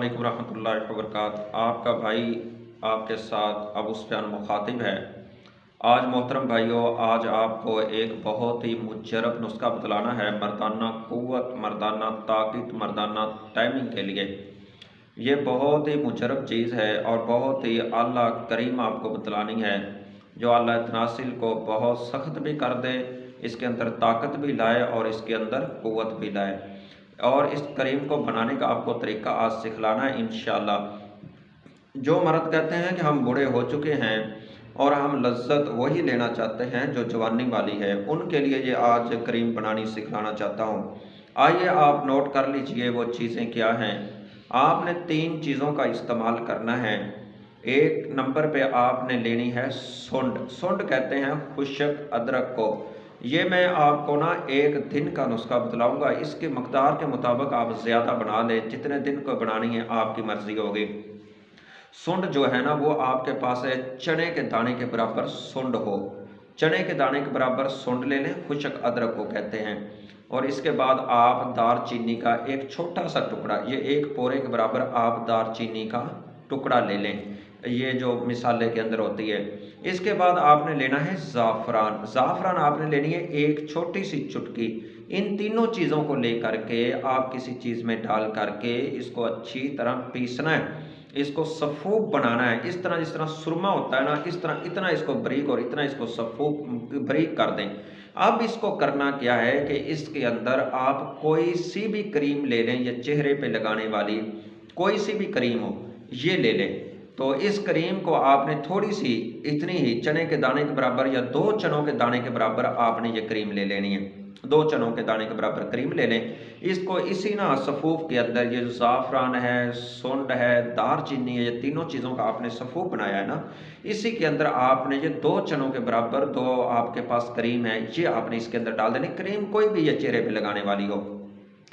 वालेकुम रहमतुल्लाहि व बरकातहू। आपका भाई आपके साथ अबू सुफ़ियान मुखातिब है। आज मोहतरम भाइयों, आज आपको एक बहुत ही मुजरब नुस्खा बतलाना है मर्दाना क़ुव्वत, मर्दाना ताकत, मर्दाना टाइमिंग के लिए। ये बहुत ही मुजरब चीज़ है और बहुत ही आला करीम आपको बतलानी है, जो अल्लाह तनासिल को बहुत सख्त भी कर दे, इसके अंदर ताकत भी लाए और इसके अंदर क़ुव्वत भी लाए। और इस करीम को बनाने का आपको तरीका आज सिखलाना है इंशाअल्लाह। जो मर्द कहते हैं कि हम बूढ़े हो चुके हैं और हम लज्जत वही लेना चाहते हैं जो जवानी वाली है, उनके लिए ये आज करीम बनानी सिखलाना चाहता हूँ। आइए आप नोट कर लीजिए वो चीज़ें क्या हैं। आपने 3 चीज़ों का इस्तेमाल करना है। एक नंबर पे आपने लेनी है सुंड। सुंड कहते हैं खुशक अदरक को। ये मैं आपको ना एक दिन का नुस्खा बतलाऊंगा, इसके मकदार के मुताबिक आप ज़्यादा बना लें, जितने दिन को बनानी है आपकी मर्ज़ी होगी। सुंड जो है ना, वो आपके पास है चने के दाने के बराबर सुंड हो, चने के दाने के बराबर सुंड ले लें, खुशक अदरक को कहते हैं। और इसके बाद आप दारचीनी का एक छोटा सा टुकड़ा, ये 1 पोरे के बराबर आप दारचीनी का टुकड़ा ले लें, ये जो मिसाले के अंदर होती है। इसके बाद आपने लेना है ज़ाफ़रान। ज़ाफ़रान आपने लेनी है एक छोटी सी चुटकी। इन तीनों चीज़ों को लेकर के आप किसी चीज़ में डाल करके इसको अच्छी तरह पीसना है, इसको सफ़ूफ बनाना है। इस तरह जिस तरह सुरमा होता है ना, इस तरह इतना इसको बारीक और इतना इसको सफ़ूफ बारीक कर दें। अब इसको करना क्या है कि इसके अंदर आप कोई सी भी क्रीम ले लें, या चेहरे पे लगाने वाली कोई सी भी क्रीम हो, ये ले लें। तो इस क्रीम को आपने थोड़ी सी, इतनी ही चने के दाने के बराबर या 2 चनों के दाने के बराबर आपने ये क्रीम ले लेनी है। 2 चनों के दाने के बराबर क्रीम ले लें। इसको इसी ना सफ़ूफ के अंदर, ये जो ज़ाफ़रान है, सुंड है, दारचीनी है, ये तीनों चीज़ों का आपने सफ़ूफ बनाया है ना, इसी के अंदर आपने ये 2 चनों के बराबर 2 आपके पास क्रीम है, ये आपने इसके अंदर डाल देनी। क्रीम कोई भी ये चेहरे पे लगाने वाली हो,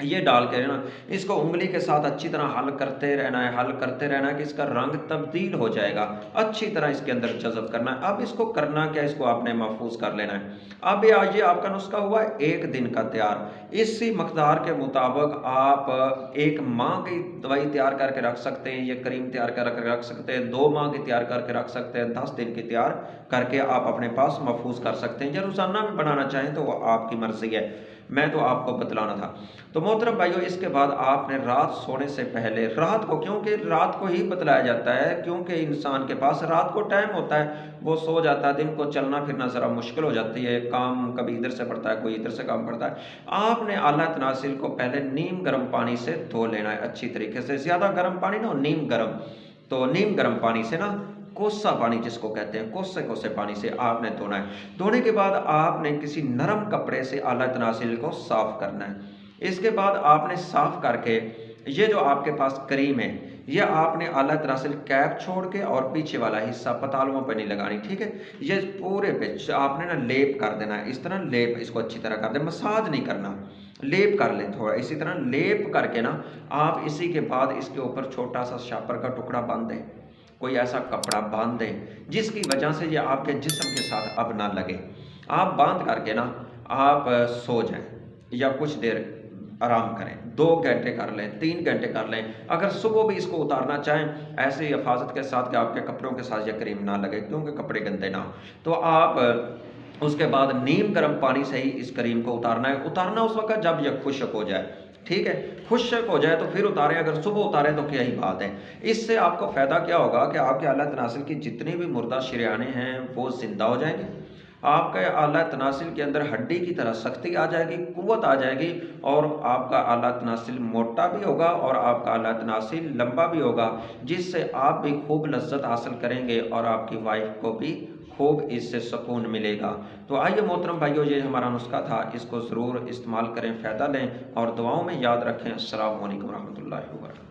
ये डाल के ना इसको उंगली के साथ अच्छी तरह हल करते रहना है, हल करते रहना है कि इसका रंग तब्दील हो जाएगा। अच्छी तरह इसके अंदर जज़ब करना है। अब इसको करना क्या, इसको आपने महफूज कर लेना है। अब ये आपका नुस्खा हुआ 1 दिन का तैयार। इसी मकदार के मुताबिक आप 1 माह की दवाई तैयार करके रख सकते हैं, ये क्रीम तैयार करके रख सकते हैं, 2 माह की तैयार करके रख सकते हैं, 10 दिन की तैयार करके आप अपने पास महफूज कर सकते हैं। या रोज़ाना भी बनाना चाहें तो वो आपकी मर्ज़ी है, मैं तो आपको बतलाना था। तो मोहतरम भाइयों, इसके बाद आपने रात सोने से पहले, रात को, क्योंकि रात को ही बतलाया जाता है, क्योंकि इंसान के पास रात को टाइम होता है, वो सो जाता है, दिन को चलना फिरना ज़रा मुश्किल हो जाती है, काम कभी इधर से पड़ता है, कोई इधर से काम पड़ता है। आपने आला तनासिल को पहले नीम गर्म पानी से धो लेना है अच्छी तरीके से। ज़्यादा गर्म पानी ना हो, नीम गर्म, तो नीम गर्म पानी से ना, कोसा पानी जिसको कहते हैं, कोसे कोसे पानी से आपने धोना है। धोने के बाद आपने किसी नरम कपड़े से आला तनासिल को साफ़ करना है। इसके बाद आपने साफ़ करके ये जो आपके पास क्रीम है, ये आपने आला तनासिल कैप छोड़ के और पीछे वाला हिस्सा पतालुओं पर नहीं लगानी, ठीक है। ये पूरे पे आपने ना लेप कर देना है, इस तरह लेप, इसको अच्छी तरह कर दें, मसाज नहीं करना, लेप कर लें थोड़ा, इसी तरह लेप करके ना आप इसी के बाद इसके ऊपर छोटा सा शापर का टुकड़ा बांध दें, कोई ऐसा कपड़ा बांध दें जिसकी वजह से ये आपके जिस्म के साथ अब ना लगे। आप बांध करके ना आप सो जाएं या कुछ देर आराम करें, 2 घंटे कर लें, 3 घंटे कर लें। अगर सुबह भी इसको उतारना चाहें ऐसे ही हिफाजत के साथ कि आपके कपड़ों के साथ यह क्रीम ना लगे, क्योंकि कपड़े गंदे ना हो, तो आप उसके बाद नीम गर्म पानी से ही इस क्रीम को उतारना है। उतारना उस वक्त जब यह खुश्क हो जाए, ठीक है, खुश्क हो जाए तो फिर उतारें, अगर सुबह उतारें तो क्या ही बात है। इससे आपको फ़ायदा क्या होगा कि आपके आला तनासिल की जितनी भी मुर्दा शरेयाने हैं वो ज़िंदा हो जाएंगे। आपके आला तनासिल के अंदर हड्डी की तरह सख्ती आ जाएगी, कुव्वत आ जाएगी, और आपका आला तनासिल मोटा भी होगा और आपका आला तनासिल लंबा भी होगा, जिससे आप भी खूब लज्जत हासिल करेंगे और आपकी वाइफ को भी खूब इससे सुकून मिलेगा। तो आइए मोहतरम भाइयों, ये हमारा नुस्खा था, इसको ज़रूर इस्तेमाल करें, फ़ायदा लें और दुआओं में याद रखें। अस्सलामु अलैकुम रहमतुल्लाहि व बरकातहू।